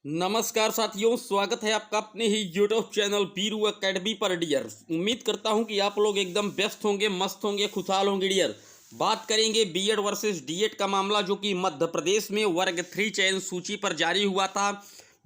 नमस्कार साथियों, स्वागत है आपका अपने ही यूट्यूब चैनल वीरू एकेडमी पर डियर। उम्मीद करता हूं कि आप लोग एकदम व्यस्त होंगे, मस्त होंगे, खुशहाल होंगे डियर। बात करेंगे बीएड वर्सेस डीएड का मामला जो कि मध्य प्रदेश में वर्ग 3 चयन सूची पर जारी हुआ था।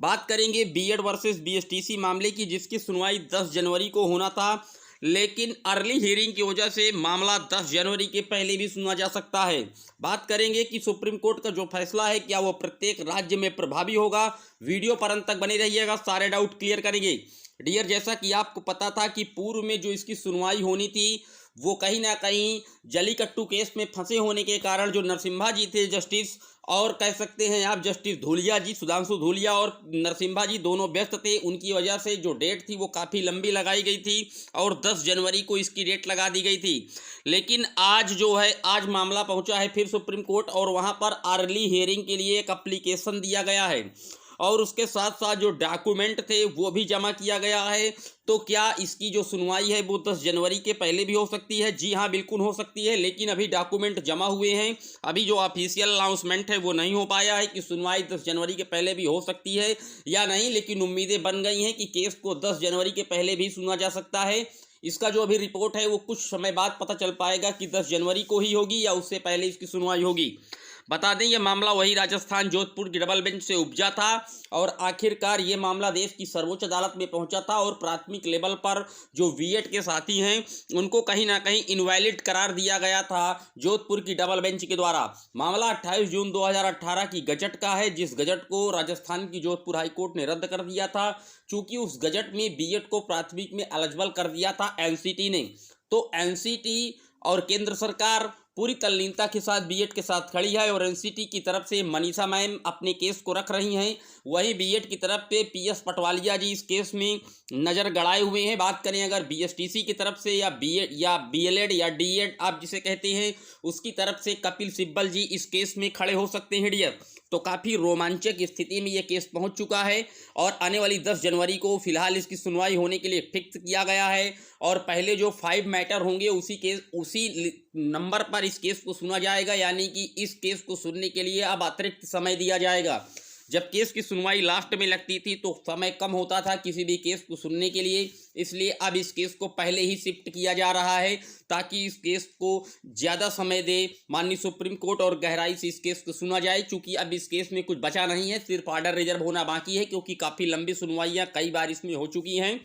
बात करेंगे बीएड वर्सेस बीएसटीसी मामले की, जिसकी सुनवाई 10 जनवरी को होना था, लेकिन अर्ली हियरिंग की वजह से मामला 10 जनवरी के पहले भी सुना जा सकता है। बात करेंगे कि सुप्रीम कोर्ट का जो फैसला है क्या वो प्रत्येक राज्य में प्रभावी होगा। वीडियो पर अंत तक बने रहिएगा, सारे डाउट क्लियर करेंगे डियर। जैसा कि आपको पता था कि पूर्व में जो इसकी सुनवाई होनी थी वो कहीं ना कहीं जलीकट्टू केस में फंसे होने के कारण जो नरसिम्हा जी थे जस्टिस, और कह सकते हैं आप जस्टिस धूलिया जी, सुधांशु धूलिया और नरसिम्हा जी दोनों व्यस्त थे, उनकी वजह से जो डेट थी वो काफ़ी लंबी लगाई गई थी और 10 जनवरी को इसकी डेट लगा दी गई थी। लेकिन आज जो है, आज मामला पहुंचा है फिर सुप्रीम कोर्ट और वहां पर अर्ली हियरिंग के लिए एक एप्लीकेशन दिया गया है और उसके साथ साथ जो डॉक्यूमेंट थे वो भी जमा किया गया है। तो क्या इसकी जो सुनवाई है वो 10 जनवरी के पहले भी हो सकती है? जी हाँ, बिल्कुल हो सकती है, लेकिन अभी डॉक्यूमेंट जमा हुए हैं। अभी जो ऑफिशियल अनाउंसमेंट है वो नहीं हो पाया है कि सुनवाई 10 जनवरी के पहले भी हो सकती है या नहीं, लेकिन उम्मीदें बन गई हैं कि केस को 10 जनवरी के पहले भी सुना जा सकता है। इसका जो अभी रिपोर्ट है वो कुछ समय बाद पता चल पाएगा कि 10 जनवरी को ही होगी या उससे पहले इसकी सुनवाई होगी। बता दें ये मामला वही राजस्थान जोधपुर की डबल बेंच से उपजा था और आखिरकार ये मामला देश की सर्वोच्च अदालत में पहुंचा था और प्राथमिक लेवल पर जो बीएड के साथी हैं उनको कहीं ना कहीं इनवैलिड करार दिया गया था जोधपुर की डबल बेंच के द्वारा। मामला 28 जून 2018 की गजट का है, जिस गजट को राजस्थान की जोधपुर हाईकोर्ट ने रद्द कर दिया था, चूंकि उस गजट में बीएड को प्राथमिक में एलिजिबल कर दिया था एनसीटी ने। तो एनसीटी और केंद्र सरकार पूरी तल्लीनता के साथ बीएड के साथ खड़ी है और एनसीटी की तरफ से मनीषा मैम अपने केस को रख रही हैं, वहीं बीएड की तरफ पे पीएस पटवालिया जी इस केस में नज़र गड़ाए हुए हैं। बात करें अगर बीएसटीसी की तरफ से या बीएड या बीएलएड या डीएड आप जिसे कहते हैं उसकी तरफ से कपिल सिब्बल जी इस केस में खड़े हो सकते हैं डियर। तो काफ़ी रोमांचक स्थिति में ये केस पहुंच चुका है और आने वाली 10 जनवरी को फिलहाल इसकी सुनवाई होने के लिए फिक्स किया गया है और पहले जो 5 मैटर होंगे उसी नंबर पर इस केस को सुना जाएगा, यानी कि इस केस को सुनने के लिए अब अतिरिक्त समय दिया जाएगा। जब केस की सुनवाई लास्ट में लगती थी तो समय कम होता था किसी भी केस को सुनने के लिए, इसलिए अब इस केस को पहले ही शिफ्ट किया जा रहा है ताकि इस केस को ज़्यादा समय दे माननीय सुप्रीम कोर्ट और गहराई से इस केस को सुना जाए। चूंकि अब इस केस में कुछ बचा नहीं है, सिर्फ ऑर्डर रिजर्व होना बाकी है, क्योंकि काफ़ी लंबी सुनवाइयाँ कई बार इसमें हो चुकी हैं।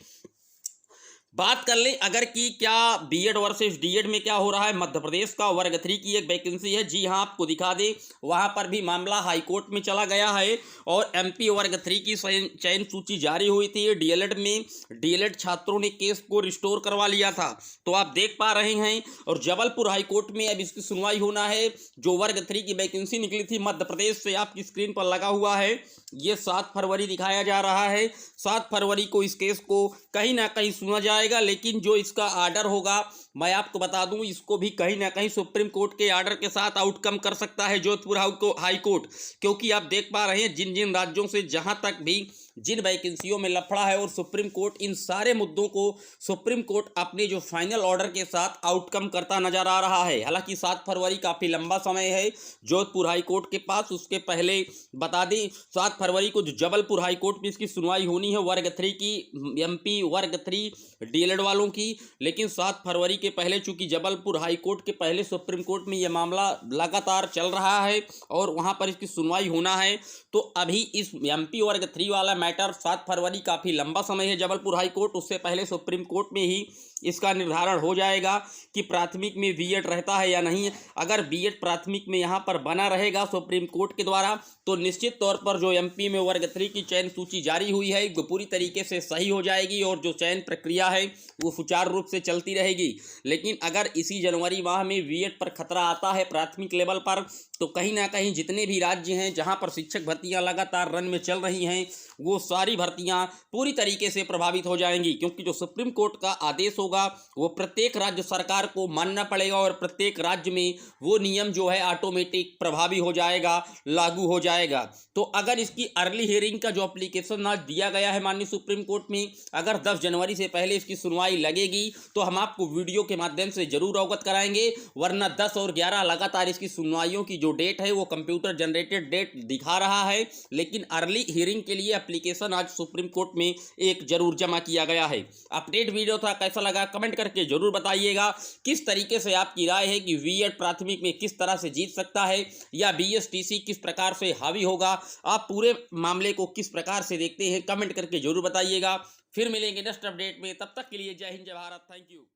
बात कर लें अगर कि क्या बीएड वर्सेस डीएड में क्या हो रहा है। मध्य प्रदेश का वर्ग 3 की एक वैकेंसी है, जी हाँ आपको दिखा दें, वहाँ पर भी मामला हाईकोर्ट में चला गया है और एमपी वर्ग 3 की चयन सूची जारी हुई थी। डीएलएड में डीएलएड छात्रों ने केस को रिस्टोर करवा लिया था, तो आप देख पा रहे हैं। और जबलपुर हाईकोर्ट में अब इसकी सुनवाई होना है। जो वर्ग 3 की वैकेंसी निकली थी मध्य प्रदेश से, आपकी स्क्रीन पर लगा हुआ है, ये 7 फरवरी दिखाया जा रहा है। 7 फरवरी को इस केस को कहीं ना कहीं सुना जाएगा, लेकिन जो इसका आर्डर होगा मैं आपको बता दूं, इसको भी कहीं ना कहीं सुप्रीम कोर्ट के आर्डर के साथ आउटकम कर सकता है जोधपुर हाई कोर्ट, क्योंकि आप देख पा रहे हैं जिन जिन राज्यों से जहां तक भी जिन वैकेंसियों में लफड़ा है और सुप्रीम कोर्ट इन सारे मुद्दों को सुप्रीम कोर्ट अपने जो फाइनल ऑर्डर के साथ आउटकम करता नजर आ रहा है। हालांकि 7 फरवरी काफ़ी लंबा समय है जोधपुर हाई कोर्ट के पास। उसके पहले बता दें 7 फरवरी को जो जबलपुर हाई कोर्ट में इसकी सुनवाई होनी है वर्ग 3 की, एमपी वर्ग 3 डीएलएड वालों की, लेकिन 7 फरवरी के पहले चूंकि जबलपुर हाई कोर्ट के पहले सुप्रीम कोर्ट में यह मामला लगातार चल रहा है और वहां पर इसकी सुनवाई होना है, तो अभी इस एमपी वर्ग 3 वाला मैटर 7 फरवरी काफ़ी लंबा समय है जबलपुर हाई कोर्ट, उससे पहले सुप्रीम कोर्ट में ही इसका निर्धारण हो जाएगा कि प्राथमिक में बीएड रहता है या नहीं। अगर बीएड प्राथमिक में यहाँ पर बना रहेगा सुप्रीम कोर्ट के द्वारा तो निश्चित तौर पर जो एमपी में वर्ग 3 की चयन सूची जारी हुई है वो पूरी तरीके से सही हो जाएगी और जो चयन प्रक्रिया है वो सुचारू रूप से चलती रहेगी। लेकिन अगर इसी जनवरी माह में बीएड पर खतरा आता है प्राथमिक लेवल पर, तो कहीं ना कहीं जितने भी राज्य हैं जहां पर शिक्षक भर्तियां लगातार रन में चल रही हैं वो सारी भर्तियां पूरी तरीके से प्रभावित हो जाएंगी, क्योंकि जो सुप्रीम कोर्ट का आदेश होगा वो प्रत्येक राज्य सरकार को मानना पड़ेगा और प्रत्येक राज्य में वो नियम जो है ऑटोमेटिक प्रभावी हो जाएगा, लागू हो जाएगा। तो अगर इसकी अर्ली हियरिंग का जो एप्लीकेशन आज दिया गया है माननीय सुप्रीम कोर्ट में, अगर 10 जनवरी से पहले इसकी सुनवाई लगेगी तो हम आपको वीडियो वीडियो के माध्यम से जरूर अवगत कराएंगे, वरना 10 और 11 लगातार इसकी सुनवाइयों की जो डेट है वो कंप्यूटर जनरेटेड डेट दिखा रहा है, लेकिन अर्ली हियरिंग के लिए एप्लीकेशन आज सुप्रीम कोर्ट में एक जरूर जमा किया गया है। अपडेट वीडियो था, कैसा लगा कमेंट करके जरूर बताइएगा। किस तरीके से आपकी राय है कि बीएड प्राथमिक में किस तरह से जीत सकता है या बीएसटीसी किस प्रकार से हावी होगा, आप पूरे मामले को किस प्रकार से देखते हैं कमेंट करके जरूर बताइएगा। फिर मिलेंगे नेक्स्ट अपडेट में, तब तक के लिए जय हिंद जय भारत, थैंक यू।